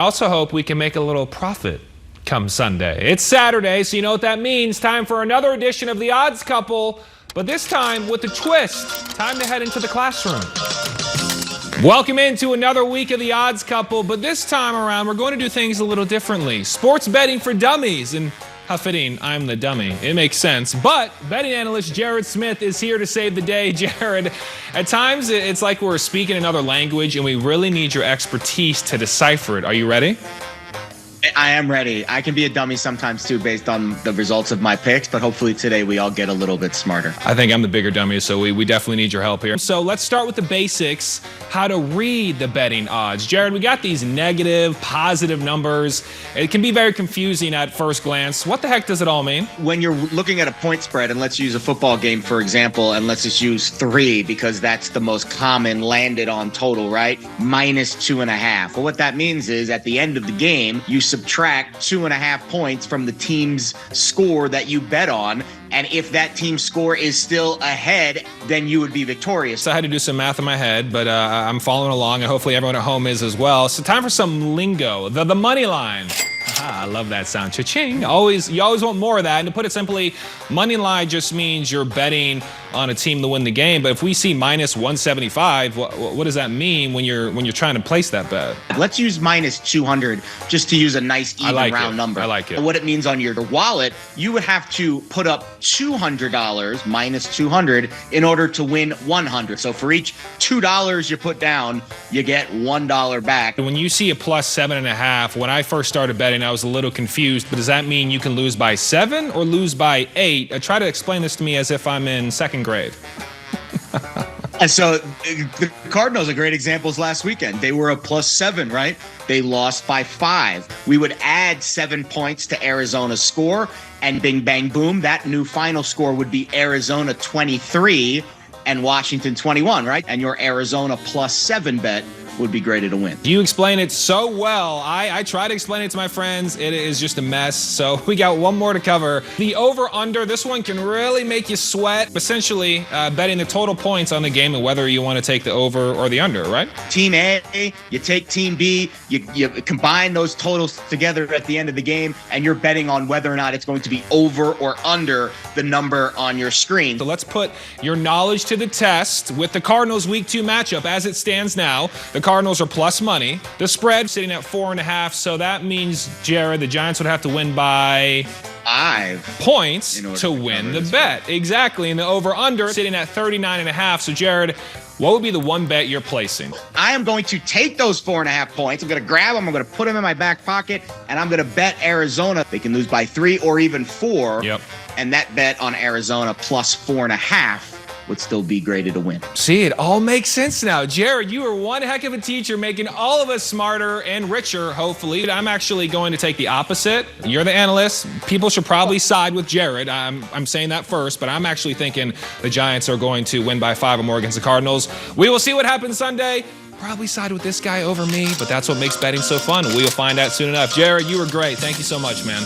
I also hope we can make a little profit come Sunday. It's Saturday, so you know what that means. Time for another edition of The Odds Couple, but this time with a twist. Time to head into the classroom. Welcome into another week of The Odds Couple, but this time around we're going to do things a little differently. Sports betting for dummies, and how fitting, I'm the dummy. It makes sense. But betting analyst Jared Smith is here to save the day. Jared, at times it's like we're speaking another language and we really need your expertise to decipher it. Are you ready? I am ready. I can be a dummy sometimes too based on the results of my picks, but hopefully today we all get a little bit smarter. I think I'm the bigger dummy, so we definitely need your help here. So let's start with the basics, how to read the betting odds. Jared, we got these negative, positive numbers. It can be very confusing at first glance. What the heck does it all mean? When you're looking at a point spread, and let's use a football game for example, and let's just use 3 because that's the most common landed on total, right? -2.5. Well, what that means is at the end of the game, you subtract 2.5 points from the team's score that you bet on. And if that team's score is still ahead, then you would be victorious. So I had to do some math in my head, but I'm following along, and hopefully everyone at home is as well. So time for some lingo, the money line. Aha, I love that sound. Cha-ching. You always want more of that. And to put it simply, money line just means you're betting on a team to win the game. But if we see -175, what does that mean when you're trying to place that bet? Let's use -200 just to use a nice even round number. I like it. What it means on your wallet, you would have to put up $200 -200 in order to win 100. So for each $2 you put down, you get $1 back. When you see a +7.5, when I first started betting, I was a little confused, but does that mean you can lose by 7 or lose by 8? Try to explain this to me as if I'm in second grade. And so the Cardinals are great examples last weekend. They were a +7, right? They lost by 5. We would add 7 points to Arizona's score, and bing, bang, boom, that new final score would be Arizona 23 and Washington 21, right? And your Arizona +7 bet would be graded a win. You explain it so well. I try to explain it to my friends. It is just a mess. So we got one more to cover. The over-under, this one can really make you sweat. Essentially, betting the total points on the game and whether you want to take the over or the under, right? Team A, you take Team B, you combine those totals together at the end of the game, and you're betting on whether or not it's going to be over or under the number on your screen. So let's put your knowledge to the test with the Cardinals Week 2 matchup. As it stands now, the Cardinals are plus money. The spread sitting at 4.5, so that means, Jared, the Giants would have to win by 5 points to win the bet. Exactly, and the over-under sitting at 39.5. So, Jared, what would be the one bet you're placing? I am going to take those 4.5 points. I'm going to grab them. I'm going to put them in my back pocket, and I'm going to bet Arizona. They can lose by 3 or even 4. Yep. And that bet on Arizona +4.5 would still be graded a win. See, it all makes sense now. Jared, you are one heck of a teacher, making all of us smarter and richer, hopefully. I'm actually going to take the opposite. You're the analyst. People should probably side with Jared. I'm saying that first, but I'm actually thinking the Giants are going to win by 5 or more against the Cardinals. We will see what happens Sunday. Probably side with this guy over me, but that's what makes betting so fun. We'll find out soon enough. Jared, you were great. Thank you so much, man.